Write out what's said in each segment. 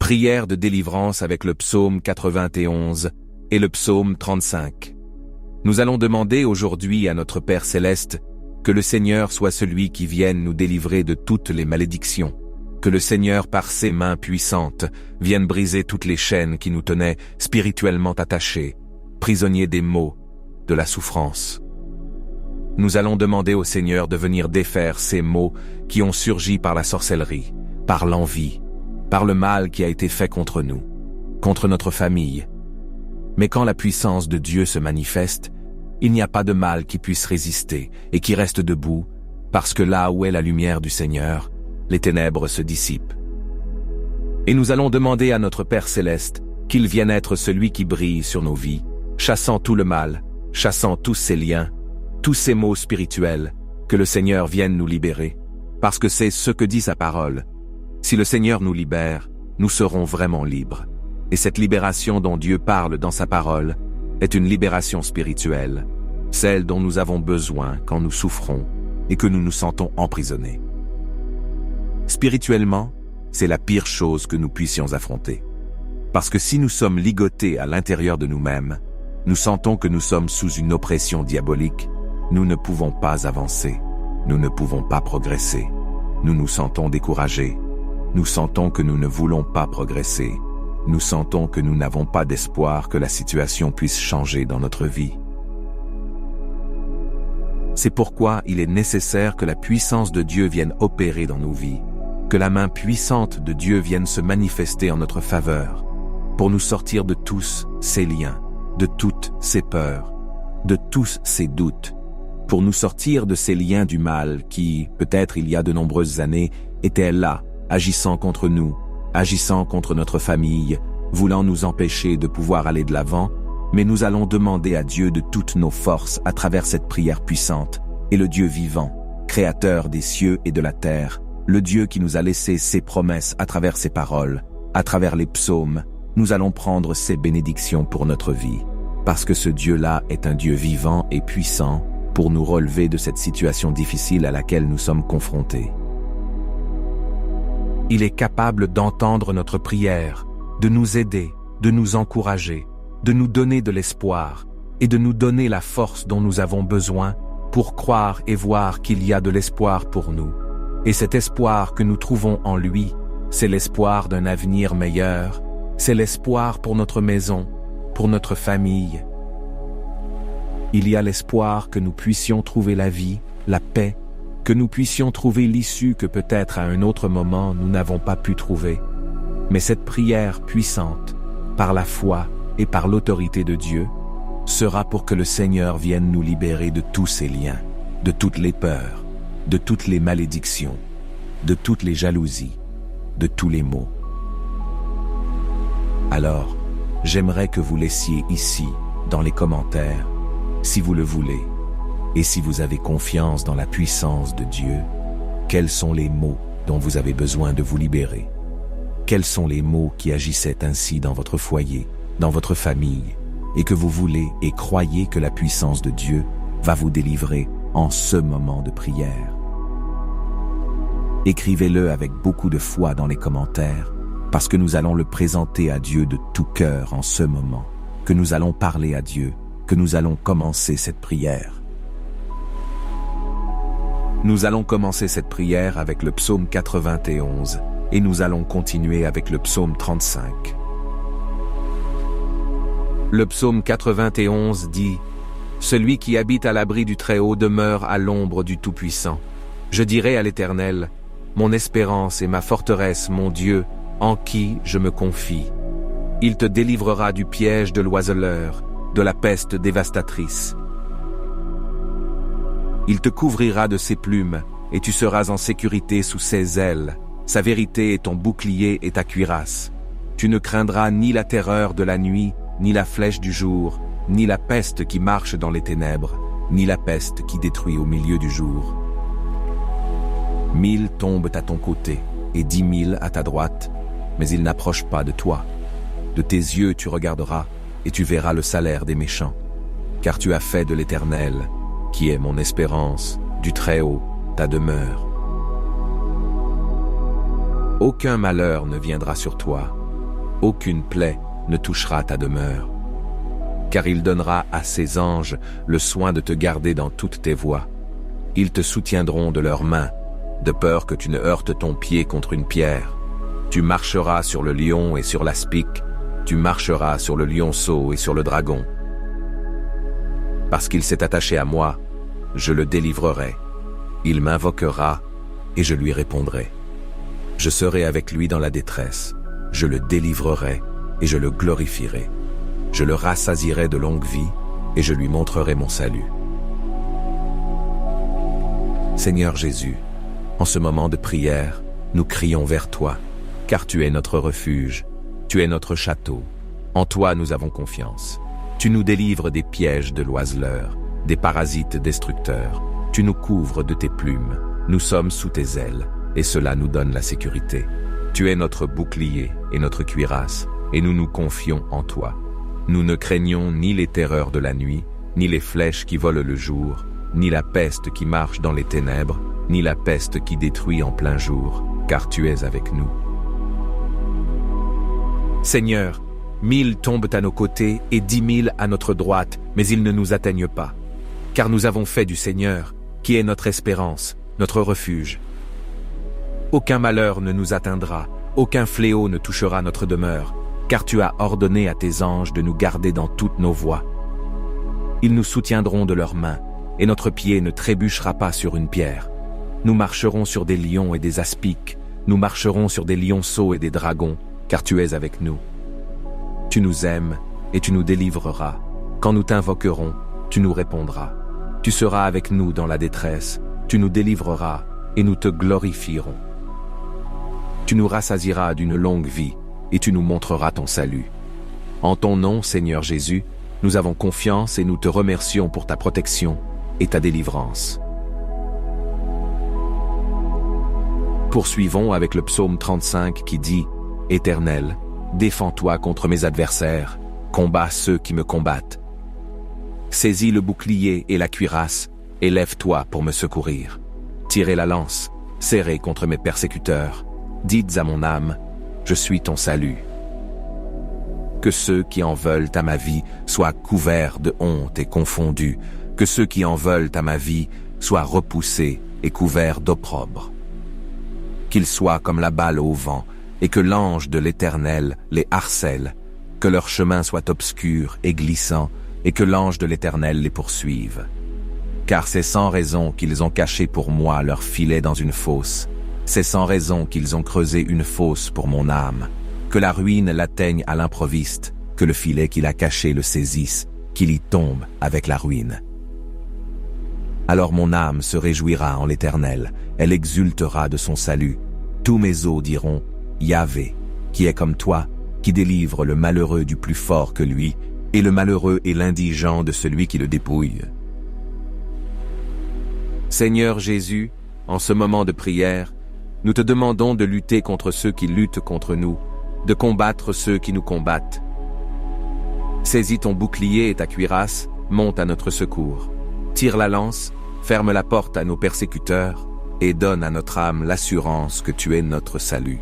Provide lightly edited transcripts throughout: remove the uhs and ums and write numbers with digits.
Prière de délivrance avec le psaume 91 et le psaume 35. Nous allons demander aujourd'hui à notre Père Céleste que le Seigneur soit celui qui vienne nous délivrer de toutes les malédictions, que le Seigneur par ses mains puissantes vienne briser toutes les chaînes qui nous tenaient spirituellement attachés, prisonniers des maux, de la souffrance. Nous allons demander au Seigneur de venir défaire ces maux qui ont surgi par la sorcellerie, par l'envie, par le mal qui a été fait contre nous, contre notre famille. Mais quand la puissance de Dieu se manifeste, il n'y a pas de mal qui puisse résister et qui reste debout, parce que là où est la lumière du Seigneur, les ténèbres se dissipent. Et nous allons demander à notre Père Céleste qu'il vienne être celui qui brille sur nos vies, chassant tout le mal, chassant tous ces liens, tous ces maux spirituels, que le Seigneur vienne nous libérer, parce que c'est ce que dit sa parole. Si le Seigneur nous libère, nous serons vraiment libres. Et cette libération dont Dieu parle dans sa parole est une libération spirituelle, celle dont nous avons besoin quand nous souffrons et que nous nous sentons emprisonnés. Spirituellement, c'est la pire chose que nous puissions affronter. Parce que si nous sommes ligotés à l'intérieur de nous-mêmes, nous sentons que nous sommes sous une oppression diabolique, nous ne pouvons pas avancer, nous ne pouvons pas progresser, nous nous sentons découragés, nous sentons que nous ne voulons pas progresser, nous sentons que nous n'avons pas d'espoir que la situation puisse changer dans notre vie. C'est pourquoi il est nécessaire que la puissance de Dieu vienne opérer dans nos vies, que la main puissante de Dieu vienne se manifester en notre faveur, pour nous sortir de tous ces liens, de toutes ces peurs, de tous ces doutes, pour nous sortir de ces liens du mal qui, peut-être il y a de nombreuses années, étaient là, agissant contre nous, agissant contre notre famille, voulant nous empêcher de pouvoir aller de l'avant, mais nous allons demander à Dieu de toutes nos forces à travers cette prière puissante, et le Dieu vivant, créateur des cieux et de la terre, le Dieu qui nous a laissé ses promesses à travers ses paroles, à travers les psaumes, nous allons prendre ses bénédictions pour notre vie, parce que ce Dieu-là est un Dieu vivant et puissant pour nous relever de cette situation difficile à laquelle nous sommes confrontés. Il est capable d'entendre notre prière, de nous aider, de nous encourager, de nous donner de l'espoir et de nous donner la force dont nous avons besoin pour croire et voir qu'il y a de l'espoir pour nous. Et cet espoir que nous trouvons en lui, c'est l'espoir d'un avenir meilleur, c'est l'espoir pour notre maison, pour notre famille. Il y a l'espoir que nous puissions trouver la vie, la paix, que nous puissions trouver l'issue que peut-être à un autre moment nous n'avons pas pu trouver. Mais cette prière puissante, par la foi et par l'autorité de Dieu, sera pour que le Seigneur vienne nous libérer de tous ces liens, de toutes les peurs, de toutes les malédictions, de toutes les jalousies, de tous les maux. Alors, j'aimerais que vous laissiez ici, dans les commentaires, si vous le voulez, et si vous avez confiance dans la puissance de Dieu, quels sont les maux dont vous avez besoin de vous libérer? Quels sont les maux qui agissaient ainsi dans votre foyer, dans votre famille, et que vous voulez et croyez que la puissance de Dieu va vous délivrer en ce moment de prière? Écrivez-le avec beaucoup de foi dans les commentaires, parce que nous allons le présenter à Dieu de tout cœur en ce moment, que nous allons parler à Dieu, que nous allons commencer cette prière. Nous allons commencer cette prière avec le psaume 91 et nous allons continuer avec le psaume 35. Le psaume 91 dit « Celui qui habite à l'abri du Très-Haut demeure à l'ombre du Tout-Puissant. Je dirai à l'Éternel, mon espérance et ma forteresse, mon Dieu, en qui je me confie. Il te délivrera du piège de l'oiseleur, de la peste dévastatrice. Il te couvrira de ses plumes, et tu seras en sécurité sous ses ailes. Sa vérité est ton bouclier et ta cuirasse. Tu ne craindras ni la terreur de la nuit, ni la flèche du jour, ni la peste qui marche dans les ténèbres, ni la peste qui détruit au milieu du jour. 1000 tombent à ton côté, et 10 000 à ta droite, mais ils n'approchent pas de toi. De tes yeux tu regarderas, et tu verras le salaire des méchants. Car tu as fait de l'Éternel, qui est mon espérance, du Très-Haut, ta demeure. Aucun malheur ne viendra sur toi, Aucune plaie ne touchera ta demeure. Car il donnera à ses anges le soin de te garder dans toutes tes voies. Ils te soutiendront de leurs mains, de peur que tu ne heurtes ton pied contre une pierre. Tu marcheras sur le lion et sur l'aspic, tu marcheras sur le lionceau et sur le dragon. Parce qu'il s'est attaché à moi, je le délivrerai. Il m'invoquera et je lui répondrai. Je serai avec lui dans la détresse, je le délivrerai et je le glorifierai. Je le rassasierai de longue vie et je lui montrerai mon salut. Seigneur Jésus, en ce moment de prière, nous crions vers toi, car tu es notre refuge, tu es notre château. En toi nous avons confiance. Tu nous délivres des pièges de l'oiseleur, des parasites destructeurs. Tu nous couvres de tes plumes. Nous sommes sous tes ailes, et cela nous donne la sécurité. Tu es notre bouclier et notre cuirasse, et nous nous confions en toi. Nous ne craignons ni les terreurs de la nuit, ni les flèches qui volent le jour, ni la peste qui marche dans les ténèbres, ni la peste qui détruit en plein jour, car tu es avec nous. Seigneur, 1000 tombent à nos côtés et 10 000 à notre droite, mais ils ne nous atteignent pas. Car nous avons fait du Seigneur, qui est notre espérance, notre refuge. Aucun malheur ne nous atteindra, aucun fléau ne touchera notre demeure, car tu as ordonné à tes anges de nous garder dans toutes nos voies. Ils nous soutiendront de leurs mains, et notre pied ne trébuchera pas sur une pierre. Nous marcherons sur des lions et des aspics, nous marcherons sur des lionceaux et des dragons, car tu es avec nous. Tu nous aimes et tu nous délivreras. Quand nous t'invoquerons, tu nous répondras. Tu seras avec nous dans la détresse, tu nous délivreras et nous te glorifierons. Tu nous rassasieras d'une longue vie et tu nous montreras ton salut. En ton nom, Seigneur Jésus, nous avons confiance et nous te remercions pour ta protection et ta délivrance. Poursuivons avec le psaume 35 qui dit « Éternel, défends-toi contre mes adversaires, combats ceux qui me combattent. Saisis le bouclier et la cuirasse, et lève-toi pour me secourir. Tirez la lance, serrez contre mes persécuteurs. Dites à mon âme, je suis ton salut. Que ceux qui en veulent à ma vie soient couverts de honte et confondus, que ceux qui en veulent à ma vie soient repoussés et couverts d'opprobre. Qu'ils soient comme la balle au vent, et que l'ange de l'Éternel les harcèle, que leur chemin soit obscur et glissant, et que l'ange de l'Éternel les poursuive. Car c'est sans raison qu'ils ont caché pour moi leur filet dans une fosse, c'est sans raison qu'ils ont creusé une fosse pour mon âme, que la ruine l'atteigne à l'improviste, que le filet qu'il a caché le saisisse, qu'il y tombe avec la ruine. Alors mon âme se réjouira en l'Éternel, elle exultera de son salut. Tous mes os diront, Yahvé, qui est comme toi, qui délivre le malheureux du plus fort que lui, et le malheureux et l'indigent de celui qui le dépouille. Seigneur Jésus, en ce moment de prière, nous te demandons de lutter contre ceux qui luttent contre nous, de combattre ceux qui nous combattent. Saisis ton bouclier et ta cuirasse, monte à notre secours. Tire la lance, ferme la porte à nos persécuteurs, et donne à notre âme l'assurance que tu es notre salut.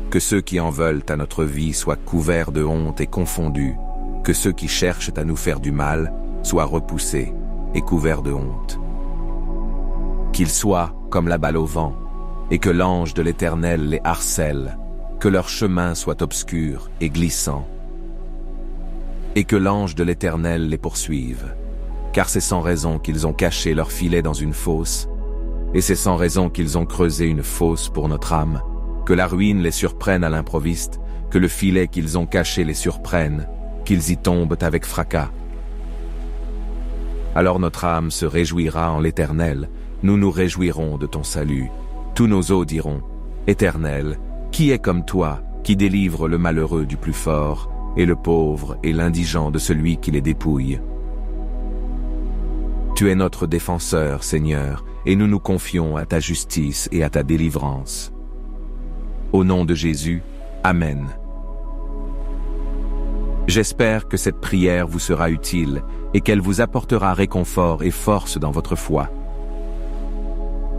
Que ceux qui en veulent à notre vie soient couverts de honte et confondus, que ceux qui cherchent à nous faire du mal soient repoussés et couverts de honte. Qu'ils soient comme la balle au vent, et que l'ange de l'Éternel les harcèle, que leur chemin soit obscur et glissant, et que l'ange de l'Éternel les poursuive, car c'est sans raison qu'ils ont caché leur filet dans une fosse, et c'est sans raison qu'ils ont creusé une fosse pour notre âme, que la ruine les surprenne à l'improviste, que le filet qu'ils ont caché les surprenne, qu'ils y tombent avec fracas. Alors notre âme se réjouira en l'Éternel, nous nous réjouirons de ton salut. Tous nos os diront, Éternel, qui est comme toi, qui délivre le malheureux du plus fort, et le pauvre et l'indigent de celui qui les dépouille. Tu es notre défenseur, Seigneur, et nous nous confions à ta justice et à ta délivrance. Au nom de Jésus, Amen. J'espère que cette prière vous sera utile et qu'elle vous apportera réconfort et force dans votre foi.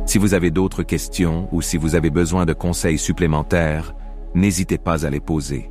Si vous avez d'autres questions ou si vous avez besoin de conseils supplémentaires, n'hésitez pas à les poser.